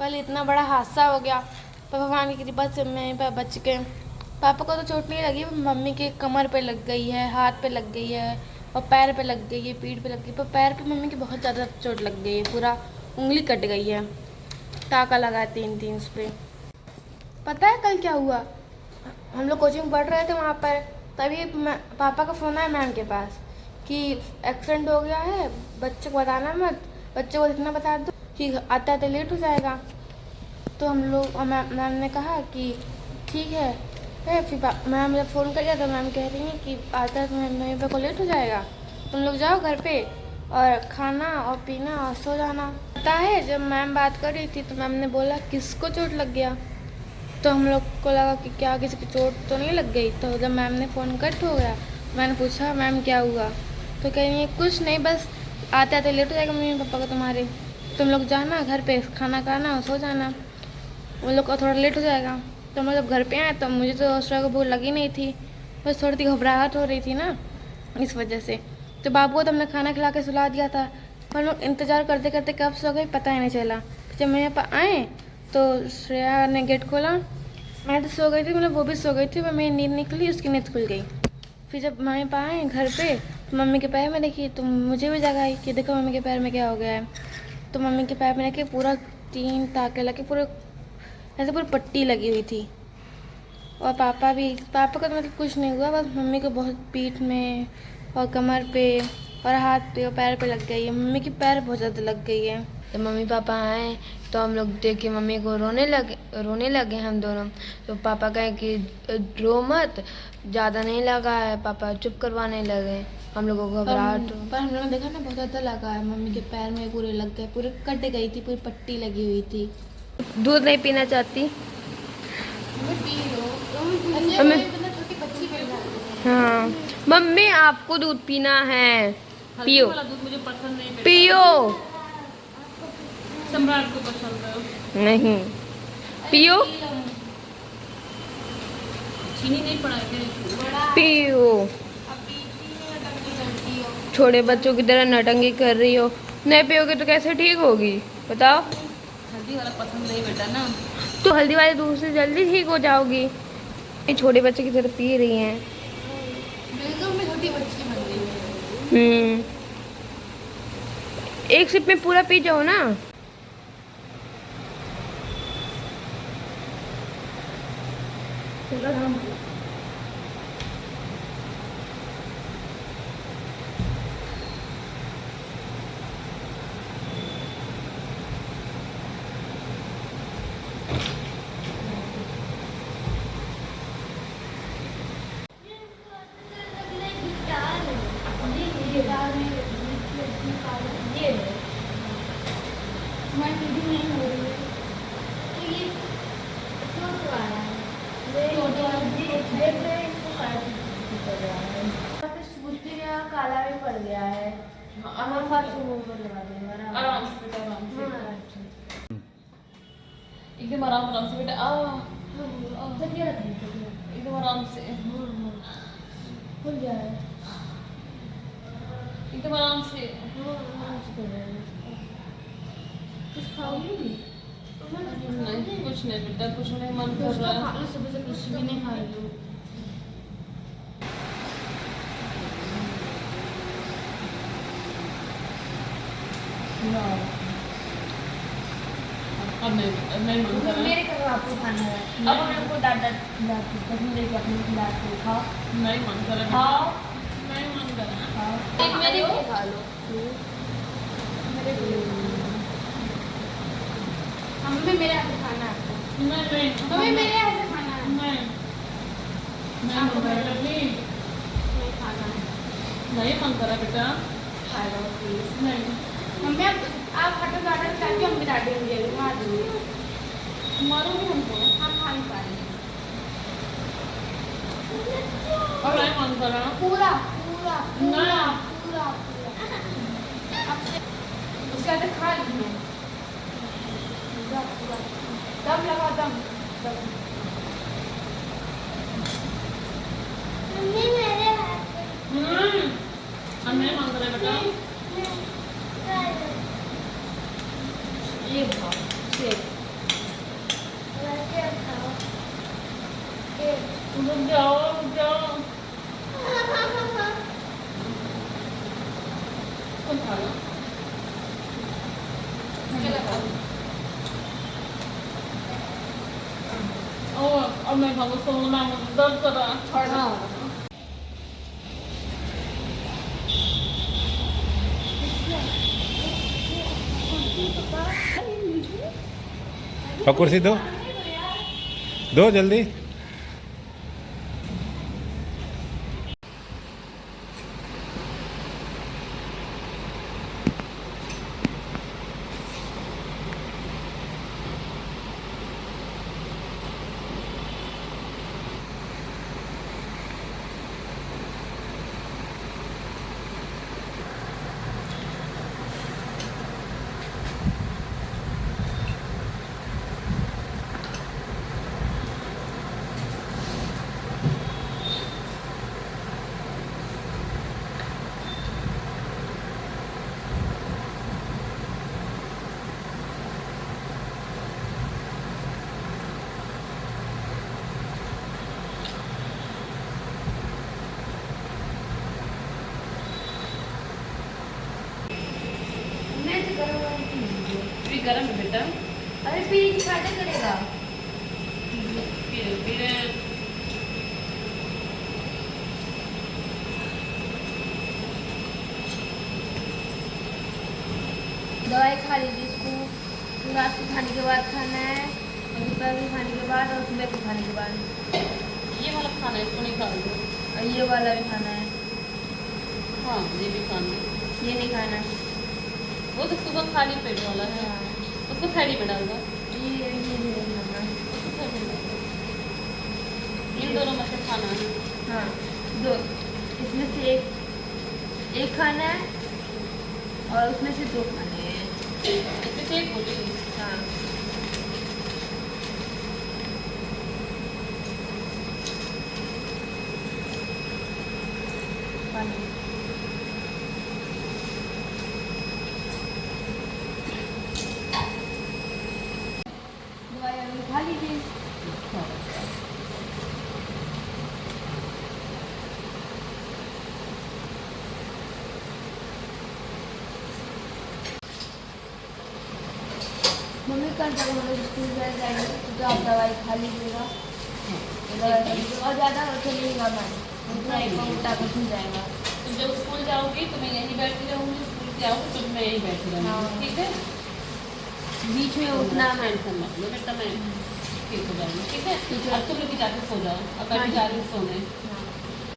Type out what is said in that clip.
कल इतना बड़ा हादसा हो गया, पर भगवान की कृपा से मैं पर बच गए। पापा को तो चोट नहीं लगी, मम्मी के कमर पे लग गई है, हाथ पे लग गई है और पैर पे लग गई है, पीठ पे लग गई। पर पैर पे मम्मी की बहुत ज़्यादा चोट लग गई है, पूरा उंगली कट गई है, टाका लगा है 3 उस पर। पता है कल क्या हुआ? हम लोग कोचिंग पढ़ रहे थे वहाँ पर, तभी पापा का फ़ोन आया मैम के पास कि एक्सीडेंट हो गया है, बच्चे को बताना मत, बच्चे को इतना बता दो कि आते आते लेट हो जाएगा। तो हम लोग मैम ने कहा कि ठीक है। फिर मैम जब फ़ोन कर दिया तो मैम कह रही हैं कि आता तो मेरे पे को लेट हो जाएगा, तुम लोग जाओ घर पे और खाना और पीना और सो जाना। पता है जब मैम बात कर रही थी तो मैम ने बोला किसको चोट लग गया, तो हम लोग को लगा कि क्या किसी की चोट तो नहीं लग गई। तो जब मैम ने फ़ोन कट हो गया, मैंने पूछा मैम क्या हुआ, तो कह रही है कुछ नहीं, बस आते आते लेट हो जाएगा मम्मी पापा को तुम्हारे, तुम लोग जाना घर पे खाना खाना और सो जाना, उन लोग को थोड़ा लेट हो जाएगा। तो हम लोग जब घर पे आए तो मुझे तो उस को भूख लगी नहीं थी, बस थोड़ी सी घबराहट हो रही थी ना, इस वजह से। तो बाबू को तो हमने खाना खिला के सुला दिया था, हम लोग इंतज़ार करते करते कब सो गए पता ही नहीं चला। जब मेरे पास आए तो श्रेया ने गेट खोला, मैं तो सो गई थी, मतलब वो भी सो गई थी, पर मेरी नींद निकली, उसकी नींद खुल गई। फिर जब मम्मी पापा आए घर पे तो मम्मी के पैर में देखी, तो मुझे भी जगाई कि देखो मम्मी के पैर में क्या हो गया है। तो मम्मी के पैर में देखे पूरा 3 टाके लगे, पूरे ऐसे पूरी पट्टी लगी हुई थी। और पापा को तो मतलब कुछ नहीं हुआ, बस मम्मी को बहुत पीठ में और कमर पे और हाथ पे और पैर पे लग गई है, मम्मी की पैर बहुत ज़्यादा लग गई है। तो मम्मी पापा आए तो हम लोग देख के मम्मी को रोने लगे हम दोनों। तो पापा कहे कि रो मत, ज़्यादा नहीं लगा है, पापा चुप करवाने लगे। हम लोगों को घबराहट पर हम लोगों ने देखा ना बहुत ज़्यादा लगा है, मम्मी के पैर में पूरे लग गए, पूरे कट गई थी, पूरी पट्टी लगी हुई थी। दूध नहीं पीना चाहती हाँ मम्मी आपको दूध पीना है, पियो दूध मुझे पसंद नहीं, पियो सम्राट को पसंद है। नहीं पियो चीनी नहीं पड़ा पियो। छोटे बच्चों की तरह नटंगी कर रही हो, नहीं पियोगे तो कैसे ठीक होगी बताओ? हल्दी वाला पसंद नहीं बेटा ना, तो हल्दी वाले दूध से जल्दी ठीक हो जाओगी। ये छोटे बच्चे की तरह पी रही हैं। छोटी बच्ची बन गई है। एक सिप में पूरा पी जाओ ना। काला भी पड़ गया है, आराम से बेटा, आराम से एकदम आराम से बेटा, एकदम आराम से, एकदम आराम से। कुछ खाओगी भी? नहीं कुछ नहीं बेटा, कुछ नहीं मन कर रहा है। सुबह से कुछ भी नहीं खा रही हूँ। अब नहीं मन कर रहा। मेरे घर आपको खाना है, अब हम लोग को दादा खिलाते अपने खिलाते खाओ, नहीं मन कर रहा, खाओ, नहीं मन कर रहा। खाओ। एक मेरे को खा लो, हमें मेरे हाथ से खाना है आपको। नहीं हमें मेरे हाथ से खाना है। नहीं मन कर रहा प्लीज, नहीं खाना है। नहीं मन कर रहा बेटा, खा लो प्लीज। नहीं मम्मी आप हटो दादा खिलाती, हम भी दादी होंगे, मार दूँगी, मारूंगी हमको। हम खा नहीं पाएंगे। और नहीं मन कर रहा पूरा पूरा पूरा नहीं। पूरा पूरा उसके बाद खा लीजिए, दम लगा, दम दम। अब नहीं मन कर रहा बेटा। ये खाओ सेब, रुक जाओ रुक जाओ। तुम खा लो। अब मैं खाऊंगा, सोना मुझे दर्द कर रहा है। और कुर्सी दो, दो जल्दी। भी गरम है बेटा। अरे फिर फायदा करेगा। फिर दवाई खा लीजिए इसको, रात को खाने के बाद खाना है, और दोपहर को खाने के बाद, और सुबह को खाने के बाद। ये वाला खाना है, इसको नहीं खा लो। और ये वाला भी खाना है। हाँ ये भी खाना है। ये नहीं खाना है। वो तो सुबह खाली पेट वाला है, उसको थैली में डाल दो। ये नहीं खाना है। इन दोनों में से खाना है। हाँ, दो, इसमें से एक खाना है और उसमें से दो खाने हैं। इसमें से एक बोली। हाँ, पानी। दवाई अभी खा लीजिए। मम्मी कल जब हम लोग स्कूल जाएंगे तो आप दवाई खा लीजिएगा। और ज़्यादा चलिएगा मैम, उल्टा कुछ नहीं जाएगा। तुम जब स्कूल जाओगी तो मैं यहीं बैठी रहूँगी, स्कूल से आओगी तो मैं यहीं बैठी रहूँगी। हाँ। ठीक है, बीच में उठना है। टेंशन मत लो बेटा, मैं ठीक हो जाऊँगी। ठीक है, ठीक है। अब तुम लोग भी जाके सो जाओ। अब मैं हाँ। भी जा रही हूँ सोने।